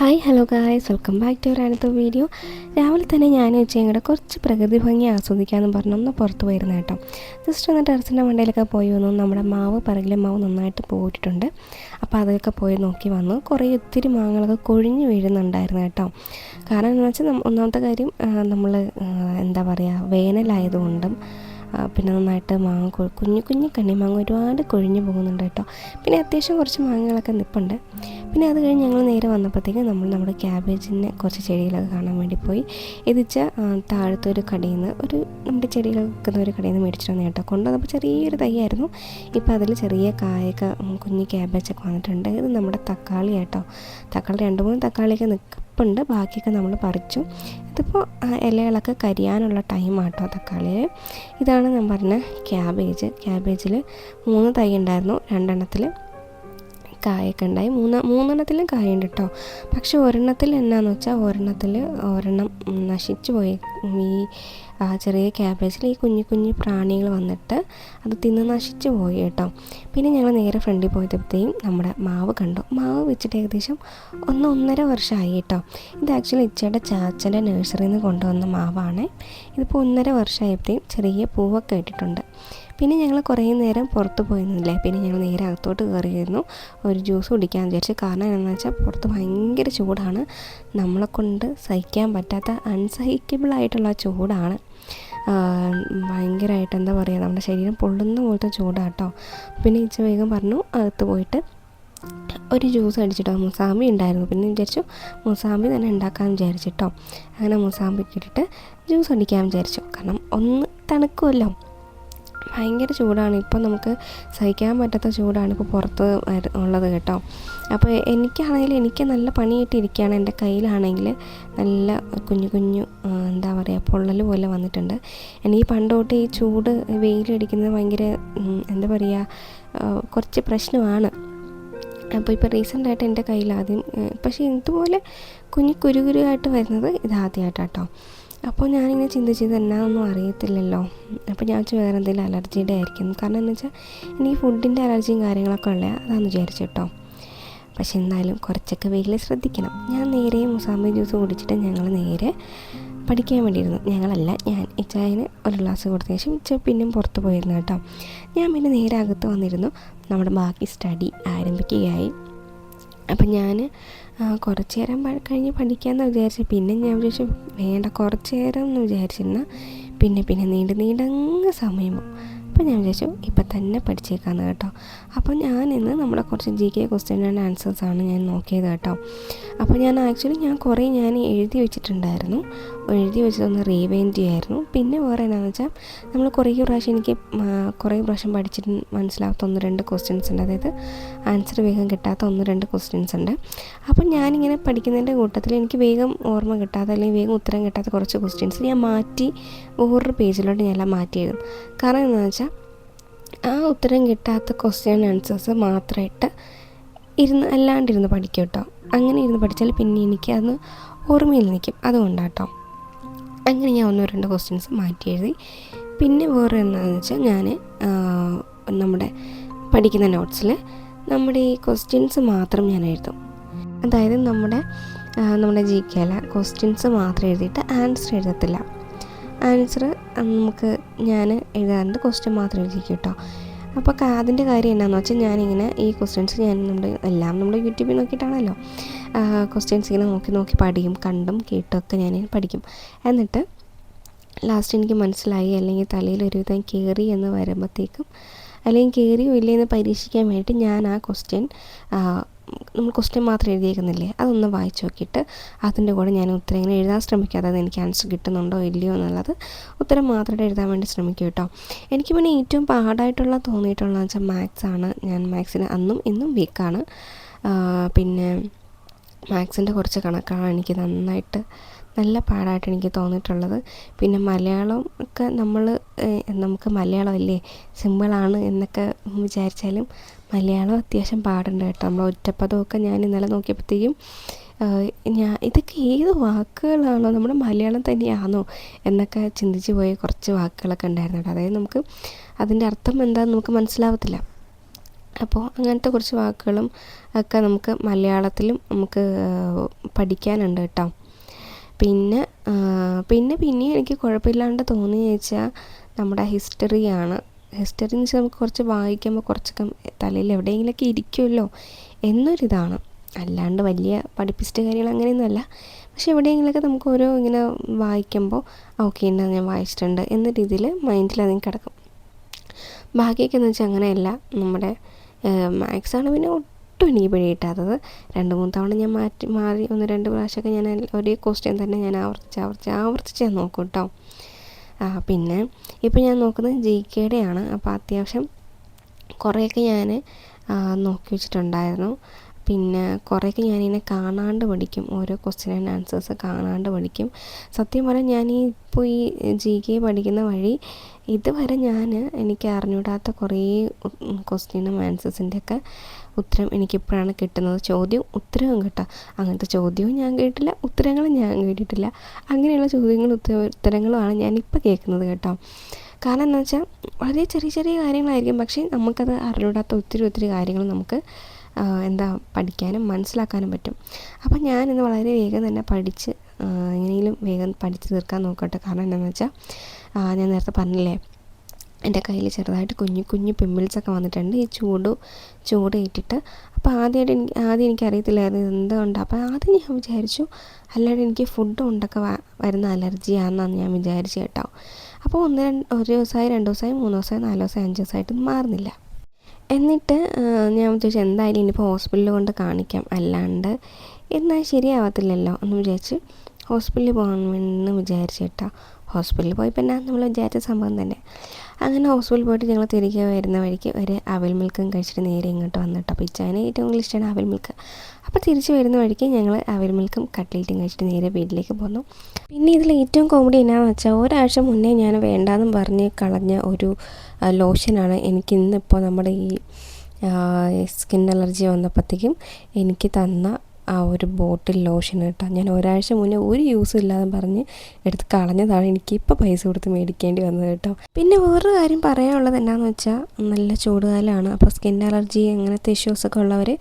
Hi hello guys, welcome back to another video. രാവിലെ തന്നെ ഞാൻ ഉച്ചയും കുറച്ച് പ്രകൃതി ഭംഗി ആസ്വദിക്കാമെന്ന് പറഞ്ഞൊന്ന് പുറത്ത് പോയിരുന്നു കേട്ടോ. ജസ്റ്റ് ഒന്ന് ടെറസിൻ്റെ മണ്ടയിലൊക്കെ പോയി വന്നു. നമ്മുടെ പറകിലെ മാവ് നന്നായിട്ട് പോയിട്ടുണ്ട്. അപ്പോൾ അതൊക്കെ പോയി നോക്കി വന്നു. ഒത്തിരി മാങ്ങകളൊക്കെ കൊഴിഞ്ഞ് വീഴുന്നുണ്ടായിരുന്നു കേട്ടോ. കാരണം എന്ന് വെച്ചാൽ ഒന്നാമത്തെ കാര്യം നമ്മൾ എന്താ പറയുക, വേനലായതുകൊണ്ടും പിന്നെ നന്നായിട്ട് മാങ്ങ കുഞ്ഞു കണ്ണിമാങ്ങ ഒരുപാട് കൊഴിഞ്ഞു പോകുന്നുണ്ട് കേട്ടോ. പിന്നെ അത്യാവശ്യം കുറച്ച് മാങ്ങകളൊക്കെ നിൽപ്പുണ്ട്. പിന്നെ അത് കഴിഞ്ഞ് ഞങ്ങൾ നേരെ വന്നപ്പോഴത്തേക്ക് നമ്മുടെ ക്യാബേജിൻ്റെ കുറച്ച് ചെടികളൊക്കെ കാണാൻ വേണ്ടി പോയി. താഴത്തെ ഒരു കടയിൽ നിന്ന് നമ്മുടെ ചെടികളൊക്കെ വെക്കുന്ന ഒരു കടയിൽ നിന്ന് മേടിച്ചിട്ട് വന്നു കേട്ടോ. കൊണ്ടുവന്നപ്പോൾ ചെറിയൊരു തൈയായിരുന്നു. ഇപ്പോൾ അതിൽ ചെറിയ കായൊക്കെ കുഞ്ഞ് ക്യാബേജൊക്കെ വന്നിട്ടുണ്ട്. ഇത് നമ്മുടെ തക്കാളി കേട്ടോ. തക്കാളി 2-3 തക്കാളിയൊക്കെ നിൽപ്പുണ്ട്. ബാക്കിയൊക്കെ നമ്മൾ പറിച്ചു. ഇതിപ്പോൾ ഇലകളൊക്കെ കരിയാനുള്ള ടൈമാട്ടോ തക്കാളിയിൽ. ഇതാണ് ഞാൻ പറഞ്ഞ ക്യാബേജിൽ 3 തൈ ഉണ്ടായിരുന്നു. 2 കായൊക്കെ ഉണ്ടായി. 3 കായുണ്ട് കേട്ടോ. പക്ഷെ ഒരെണ്ണത്തിൽ എന്നാന്ന് വെച്ചാൽ ഒരെണ്ണം നശിച്ചു പോയി. ഈ ചെറിയ ക്യാബേജിൽ ഈ കുഞ്ഞു പ്രാണികൾ വന്നിട്ട് അത് തിന്ന് നശിച്ചു പോയി കേട്ടോ. പിന്നെ ഞങ്ങൾ നേരെ ഫ്രണ്ടിൽ പോയപ്പോഴത്തേക്കും നമ്മുടെ മാവ് കണ്ടു. മാവ് വെച്ചിട്ട് ഏകദേശം 1-1.5 വർഷമായി കേട്ടോ. ഇത് ആക്ച്വലി ഇച്ചയുടെ ചാച്ചൻ്റെ നഴ്സറിയിൽ നിന്ന് കൊണ്ടുവന്ന മാവാണ്. ഇതിപ്പോൾ 1.5 വർഷമായപ്പോഴത്തേക്കും ചെറിയ പൂവൊക്കെ ഇട്ടിട്ടുണ്ട്. പിന്നെ ഞങ്ങൾ കുറേ നേരം പുറത്ത് പോയിരുന്നില്ലേ. പിന്നെ ഞങ്ങൾ നേരെ അകത്തോട്ട് കയറിയിരുന്നു. ഒരു ജ്യൂസ് കുടിക്കാൻ വിചാരിച്ചു. കാരണം എന്താണെന്ന് വെച്ചാൽ പുറത്ത് ഭയങ്കര ചൂടാണ്. നമ്മളെ കൊണ്ട് സഹിക്കാൻ പറ്റാത്ത അൺസഹിക്കബിളായിട്ടുള്ള ചൂടാണ്. ഭയങ്കരമായിട്ട് എന്താ പറയുക, നമ്മുടെ ശരീരം പൊള്ളുന്ന പോലത്തെ ചൂടാട്ടോ. പിന്നെ ഇച്ച വേഗം പറഞ്ഞു അകത്ത് പോയിട്ട് ഒരു ജ്യൂസ് അടിച്ചിട്ടോ. മുസാമ്പി ഉണ്ടായിരുന്നു. പിന്നെ വിചാരിച്ചു മുസാമ്പി തന്നെ ഉണ്ടാക്കാമെന്ന് വിചാരിച്ചിട്ടോ. അങ്ങനെ മുസാമ്പി ഇട്ടിട്ട് ജ്യൂസ് അടിക്കാൻ വിചാരിച്ചു. കാരണം ഒന്ന് തണുക്കുമല്ലോ. ഭയങ്കര ചൂടാണ്. ഇപ്പോൾ നമുക്ക് സഹിക്കാൻ പറ്റാത്ത ചൂടാണ് ഇപ്പോൾ പുറത്ത് ഉള്ളത് കേട്ടോ. അപ്പോൾ എനിക്ക് നല്ല പണിയിട്ടിരിക്കുകയാണ്. എൻ്റെ കയ്യിലാണെങ്കിൽ നല്ല കുഞ്ഞു എന്താ പറയുക, പൊള്ളൽ പോലെ വന്നിട്ടുണ്ട്. എനിക്ക് പണ്ട് തൊട്ട് ഈ ചൂട് വെയിലടിക്കുന്നത് ഭയങ്കര എന്താ പറയുക, കുറച്ച് പ്രശ്നമാണ്. അപ്പോൾ ഇപ്പോൾ റീസെൻ്റായിട്ട് എൻ്റെ കയ്യിൽ ആദ്യം, പക്ഷേ ഇതുപോലെ കുരുകുരുവായിട്ട് വരുന്നത് ഇതാദ്യമായിട്ടാട്ടോ. അപ്പോൾ ഞാനിങ്ങനെ ചിന്തിച്ചത് എന്നാന്നൊന്നും അറിയത്തില്ലല്ലോ. അപ്പോൾ ഞാൻ വേറെ എന്തെങ്കിലും അലർജിയുടെ ആയിരിക്കും. കാരണം എന്ന് വെച്ചാൽ എനിക്ക് ഫുഡിൻ്റെ അലർജിയും കാര്യങ്ങളൊക്കെ ഉള്ളത് അതാണെന്ന് വിചാരിച്ചു കേട്ടോ. പക്ഷെ എന്തായാലും കുറച്ചൊക്കെ വെയിൽ ശ്രദ്ധിക്കണം. ഞാൻ നേരെ മുസാമ്പി ജ്യൂസ് കുടിച്ചിട്ട് ഞങ്ങൾ നേരെ പഠിക്കാൻ വേണ്ടിയിരുന്നു. ഞാൻ ഇച്ചായന് ഒരു ഗ്ലാസ് കൊടുത്തതിന് ശേഷം ഇച്ച പിന്നെയും പുറത്ത് പോയിരുന്നു കേട്ടോ. ഞാൻ പിന്നെ നേരെ അകത്ത് വന്നിരുന്നു. നമ്മുടെ ബാക്കി സ്റ്റഡി ആരംഭിക്കുകയായി. അപ്പം ഞാൻ കുറച്ച് നേരം കഴിഞ്ഞ് പഠിക്കാമെന്ന് വിചാരിച്ചു. പിന്നെ ഞാൻ വിചാരിച്ചു വേണ്ട, കുറച്ച് നേരം എന്ന് വിചാരിച്ചിരുന്ന പിന്നെ നീണ്ടങ്ങ് സമയം പോകും. അപ്പോൾ ഞാൻ വിചാരിച്ചു ഇപ്പം തന്നെ പഠിച്ചേക്കാമെന്ന് കേട്ടോ. അപ്പോൾ ഞാനിന്ന് നമ്മുടെ കുറച്ച് GK ക്വസ്റ്റ്യൻ ആൻഡ് ആൻസേഴ്സാണ് ഞാൻ നോക്കിയത് കേട്ടോ. അപ്പോൾ ഞാൻ കുറേ എഴുതി വെച്ചിട്ടുണ്ടായിരുന്നു. എഴുതി വെച്ചതൊന്ന് റീവൈൻഡ് ചെയ്യായിരുന്നു. പിന്നെ വേറെ എന്നാന്ന് വെച്ചാൽ നമ്മൾ കുറേ പ്രാവശ്യം പഠിച്ചിട്ട് മനസ്സിലാവാത്ത 1-2 ക്വസ്റ്റ്യൻസ് ഉണ്ട്. അതായത് ആൻസർ വേഗം കിട്ടാത്ത 1-2 ക്വസ്റ്റ്യൻസ് ഉണ്ട്. അപ്പം ഞാനിങ്ങനെ പഠിക്കുന്നതിൻ്റെ കൂട്ടത്തിൽ എനിക്ക് വേഗം ഓർമ്മ കിട്ടാത്ത അല്ലെങ്കിൽ വേഗം ഉത്തരം കിട്ടാത്ത കുറച്ച് ക്വസ്റ്റ്യൻസ് ഞാൻ മാറ്റി വേറൊരു പേജിലോട്ട് ഞാനെല്ലാം മാറ്റി എഴുതും. കാരണം എന്താണെന്ന് വെച്ചാൽ ആ ഉത്തരം കിട്ടാത്ത ക്വസ്റ്റ്യൻ ആൻസേഴ്സ് മാത്രമായിട്ട് അല്ലാണ്ടിരുന്ന് പഠിക്കും കേട്ടോ. അങ്ങനെ ഇരുന്ന് പഠിച്ചാൽ പിന്നെ എനിക്കത് ഓർമ്മയിൽ നിൽക്കും. അതുകൊണ്ടാട്ടോ അങ്ങനെ ഞാൻ 1-2 ക്വസ്റ്റ്യൻസ് മാറ്റി എഴുതി. പിന്നെ വേറെ എന്താണെന്ന് വെച്ചാൽ ഞാൻ നമ്മുടെ പഠിക്കുന്ന നോട്ട്സിൽ നമ്മുടെ ഈ ക്വസ്റ്റ്യൻസ് മാത്രം ഞാൻ എഴുതും. അതായത് നമ്മുടെ GK ക്വസ്റ്റ്യൻസ് മാത്രം എഴുതിയിട്ട് ആൻസർ എഴുതത്തില്ല. ആൻസർ ഞാൻ എഴുതാറുണ്ട്, ക്വസ്റ്റ്യൻ മാത്രം എഴുതിക്കും കേട്ടോ. അപ്പോൾ അതിൻ്റെ കാര്യം എന്നാന്ന് വെച്ചാൽ ഞാനിങ്ങനെ ഈ ക്വസ്റ്റ്യൻസ് നമ്മൾ യൂട്യൂബിൽ നോക്കിയിട്ടാണല്ലോ ക്വസ്റ്റ്യൻസ് ഇങ്ങനെ നോക്കി പഠിക്കും. കണ്ടും കേട്ടൊക്കെ ഞാൻ പഠിക്കും. എന്നിട്ട് ലാസ്റ്റ് എനിക്ക് മനസ്സിലായി അല്ലെങ്കിൽ തലയിൽ ഒരുവിധം കയറി എന്ന് വരുമ്പോഴത്തേക്കും, അല്ലെങ്കിൽ കയറിയോ ഇല്ലയെന്ന് പരീക്ഷിക്കാൻ വേണ്ടിയിട്ട് ഞാൻ ആ നമ്മൾ ക്വസ്റ്റ്യൻ മാത്രം എഴുതിയേക്കുന്നില്ലേ അതൊന്ന് വായിച്ച് നോക്കിയിട്ട് അതിൻ്റെ കൂടെ ഞാൻ ഉത്തരം ഇങ്ങനെ എഴുതാൻ ശ്രമിക്കുക. അതായത് എനിക്ക് ആൻസർ കിട്ടുന്നുണ്ടോ ഇല്ലയോ എന്നുള്ളത് ഉത്തരം മാത്രമായിട്ട് എഴുതാൻ വേണ്ടി ശ്രമിക്കും കേട്ടോ. എനിക്ക് പിന്നെ ഏറ്റവും പാടായിട്ടുള്ള തോന്നിയിട്ടുള്ളതെന്ന് വെച്ചാൽ മാത്സാണ്. ഞാൻ മാത്സിന് അന്നും ഇന്നും വീക്കാണ്. പിന്നെ മാത്സിൻ്റെ കുറച്ച് കണക്കാണ് എനിക്ക് നല്ല പാടായിട്ട് എനിക്ക് തോന്നിയിട്ടുള്ളത്. പിന്നെ മലയാളം ഒക്കെ നമുക്ക് മലയാളം അല്ലേ സിമ്പിളാണ് എന്നൊക്കെ വിചാരിച്ചാലും മലയാളം അത്യാവശ്യം പാടുണ്ട് കേട്ടോ. നമ്മൾ ഒറ്റപ്പദമൊക്കെ ഞാൻ ഇന്നലെ നോക്കിയപ്പോഴത്തേക്കും ഇതൊക്കെ ഏത് വാക്കുകളാണോ, നമ്മുടെ മലയാളം തന്നെയാണോ എന്നൊക്കെ ചിന്തിച്ച് പോയ കുറച്ച് വാക്കുകളൊക്കെ ഉണ്ടായിരുന്നു കേട്ടോ. അതായത് നമുക്ക് അതിൻ്റെ അർത്ഥം എന്താണെന്ന് നമുക്ക് മനസ്സിലാവത്തില്ല. അപ്പോൾ അങ്ങനത്തെ കുറച്ച് വാക്കുകളും ഒക്കെ നമുക്ക് മലയാളത്തിലും നമുക്ക് പഠിക്കാനുണ്ട് കേട്ടോ. പിന്നെ പിന്നെയും എനിക്ക് കുഴപ്പമില്ലാണ്ട് തോന്നിയെന്ന് വെച്ചാൽ നമ്മുടെ ഹിസ്റ്ററിയാണ്. ഹിസ്റ്ററി എന്ന് വെച്ചാൽ നമുക്ക് കുറച്ച് വായിക്കുമ്പോൾ കുറച്ചൊക്കെ തലയിൽ എവിടെയെങ്കിലുമൊക്കെ ഇരിക്കുമല്ലോ എന്നൊരിതാണ്. അല്ലാണ്ട് വലിയ പഠിപ്പിച്ചിട്ട് കാര്യങ്ങൾ അങ്ങനെയൊന്നുമല്ല. പക്ഷെ എവിടെയെങ്കിലുമൊക്കെ നമുക്ക് ഓരോ ഇങ്ങനെ വായിക്കുമ്പോൾ ഓക്കെ എന്നാ ഞാൻ വായിച്ചിട്ടുണ്ട് എന്ന രീതിയിൽ മൈൻഡിൽ അതിന് കിടക്കും. ബാക്കിയൊക്കെ എന്ന് വെച്ചാൽ അങ്ങനെയല്ല. നമ്മുടെ മാത്സാണ് പിന്നെ ഒട്ടും എനിക്ക് പിടി കിട്ടാത്തത്. 2-3 തവണ ഞാൻ മാറി 1-2 പ്രാവശ്യമൊക്കെ ഞാൻ ഒരേ ക്വസ്റ്റ്യൻ തന്നെ ഞാൻ ആവർത്തിച്ച് ഞാൻ നോക്കും കേട്ടോ. പിന്നെ ഇപ്പോൾ ഞാൻ നോക്കുന്നത് GK ആണ്. അപ്പോൾ അത്യാവശ്യം കുറേയൊക്കെ ഞാൻ നോക്കി വെച്ചിട്ടുണ്ടായിരുന്നു. പിന്നെ കുറേയൊക്കെ ഞാനിങ്ങനെ കാണാണ്ട് പഠിക്കും. ഓരോ ക്വസ്റ്റ്യൻ ആൻഡ് ആൻസേഴ്സ് കാണാണ്ട് പഠിക്കും. സത്യം പറഞ്ഞാൽ ഞാൻ ഇപ്പോൾ ഈ GK പഠിക്കുന്ന വഴി ഇതുവരെ എനിക്ക് അറിഞ്ഞൂടാത്ത കുറേ ക്വസ്റ്റ്യനും ആൻസേഴ്സിൻ്റെയൊക്കെ ഉത്തരം എനിക്കിപ്പോഴാണ് കിട്ടുന്നത്. ചോദ്യവും ഉത്തരവും കേട്ടോ. അങ്ങനത്തെ ചോദ്യവും ഞാൻ കേട്ടില്ല, ഉത്തരങ്ങളും ഞാൻ കേട്ടിട്ടില്ല. അങ്ങനെയുള്ള ചോദ്യങ്ങളും ഉത്തരങ്ങളുമാണ് ഞാനിപ്പോൾ കേൾക്കുന്നത് കേട്ടോ. കാരണം എന്താ വെച്ചാൽ വളരെ ചെറിയ ചെറിയ കാര്യങ്ങളായിരിക്കും, പക്ഷേ നമുക്കത് അറിഞ്ഞൂടാത്ത ഒത്തിരി കാര്യങ്ങൾ നമുക്ക് പഠിക്കാനും മനസ്സിലാക്കാനും പറ്റും. അപ്പം ഞാനിന്ന് വളരെ വേഗം തന്നെ പഠിച്ച് എങ്ങനെയെങ്കിലും വേഗം പഠിച്ച് തീർക്കാൻ നോക്കട്ടെ. കാരണം എന്താണെന്ന് വെച്ചാൽ ഞാൻ നേരത്തെ പറഞ്ഞില്ലേ, എൻ്റെ കയ്യിൽ ചെറുതായിട്ട് കുഞ്ഞു പിമ്പിൾസൊക്കെ വന്നിട്ടുണ്ട് ഈ ചൂട് ഏറ്റിട്ട്. അപ്പോൾ ആദ്യം എനിക്കറിയത്തില്ലായിരുന്നു ഇതെന്തുകൊണ്ടാണ്. അപ്പോൾ ആദ്യം ഞാൻ വിചാരിച്ചു അല്ലാണ്ട് എനിക്ക് ഫുഡ് കൊണ്ടൊക്കെ വരുന്ന അലർജിയാണെന്നാണ് ഞാൻ വിചാരിച്ചു കേട്ടോ. അപ്പോൾ ഒരു ദിവസമായി 2 ദിവസമായി 3 ദിവസമായി 4 ദിവസമായി 5 ദിവസമായിട്ടൊന്നും മാറുന്നില്ല. എന്നിട്ട് ഞാൻ വിചാരിച്ചു എന്തായാലും ഇനിയിപ്പോൾ ഹോസ്പിറ്റലിൽ കൊണ്ട് കാണിക്കാം, അല്ലാണ്ട് എന്നാൽ ശരിയാവത്തില്ലല്ലോ എന്ന് വിചാരിച്ച് ഹോസ്പിറ്റലിൽ പോകണമെന്ന് വിചാരിച്ചു കേട്ടോ. ഹോസ്പിറ്റലിൽ പോയപ്പോൾ നമ്മൾ വിചാരിച്ച സംഭവം തന്നെ. അങ്ങനെ ഹോസ്പിറ്റലിൽ പോയിട്ട് ഞങ്ങൾ തിരികെ വരുന്ന വഴിക്ക് ഒരു അവിൽ മിൽക്കും കഴിച്ചിട്ട് നേരെ ഇങ്ങോട്ട് വന്നിട്ടോ. അപ്പോൾ ഇച്ചാന് ഏറ്റവും കൂടുതൽ ഇഷ്ടമാണ് അവിൽ മിൽക്ക്. അപ്പോൾ തിരിച്ച് വരുന്ന വഴിക്ക് ഞങ്ങൾ അവിൽ മിൽക്കും കട്ട്ലേറ്റും കഴിച്ചിട്ട് നേരെ വീട്ടിലേക്ക് പോന്നു. പിന്നെ ഇതിൽ ഏറ്റവും കോമഡി എന്നാന്ന് വെച്ചാൽ ഒരാഴ്ച മുന്നേ ഞാൻ വേണ്ടാന്നും പറഞ്ഞ് കളഞ്ഞ ഒരു ലോഷനാണ് എനിക്ക് ഇന്നിപ്പോൾ നമ്മുടെ ഈ സ്കിൻ അലർജി വന്നപ്പോഴത്തേക്കും എനിക്ക് തന്ന ആ ഒരു ബോട്ടിൽ ലോഷൻ കേട്ടോ. ഞാൻ ഒരാഴ്ച മുന്നേ ഒരു യൂസും ഇല്ലാതെ പറഞ്ഞ് എടുത്ത് കളഞ്ഞതാണ്. എനിക്കിപ്പോൾ പൈസ കൊടുത്ത് മേടിക്കേണ്ടി വന്നത് കേട്ടോ. പിന്നെ വേറൊരു കാര്യം പറയാനുള്ളത് എന്താണെന്ന് വെച്ചാൽ നല്ല ചൂടുകാലമാണ്. അപ്പോൾ സ്കിൻ അലർജി അങ്ങനത്തെ ഇഷ്യൂസൊക്കെ ഉള്ളവർ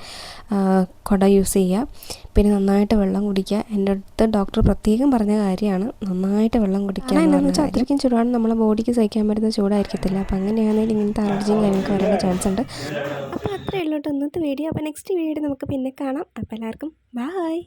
കുട യൂസ് ചെയ്യുക. പിന്നെ നന്നായിട്ട് വെള്ളം കുടിക്കുക. എൻ്റെ അടുത്ത് ഡോക്ടർ പ്രത്യേകം പറഞ്ഞ കാര്യമാണ് നന്നായിട്ട് വെള്ളം കുടിക്കുക. എന്താണെന്ന് വെച്ചാൽ അത്രയ്ക്കും ചൂടാണ്, നമ്മളെ ബോഡിക്ക് സഹിക്കാൻ പറ്റുന്ന ചൂടായിരിക്കത്തില്ല. അപ്പോൾ അങ്ങനെയാണെങ്കിൽ ഇങ്ങനത്തെ അലർജിയും കാര്യങ്ങളൊക്കെ വരാനുള്ള ചാൻസ് ഉണ്ട്. അപ്പോൾ അത്രയേ ഉള്ളൂ കേട്ടോ ഇന്നത്തെ വീഡിയോ. അപ്പോൾ നെക്സ്റ്റ് വീഡിയോ നമുക്ക് പിന്നെ കാണാം. അപ്പോൾ എല്ലാവർക്കും ബൈ.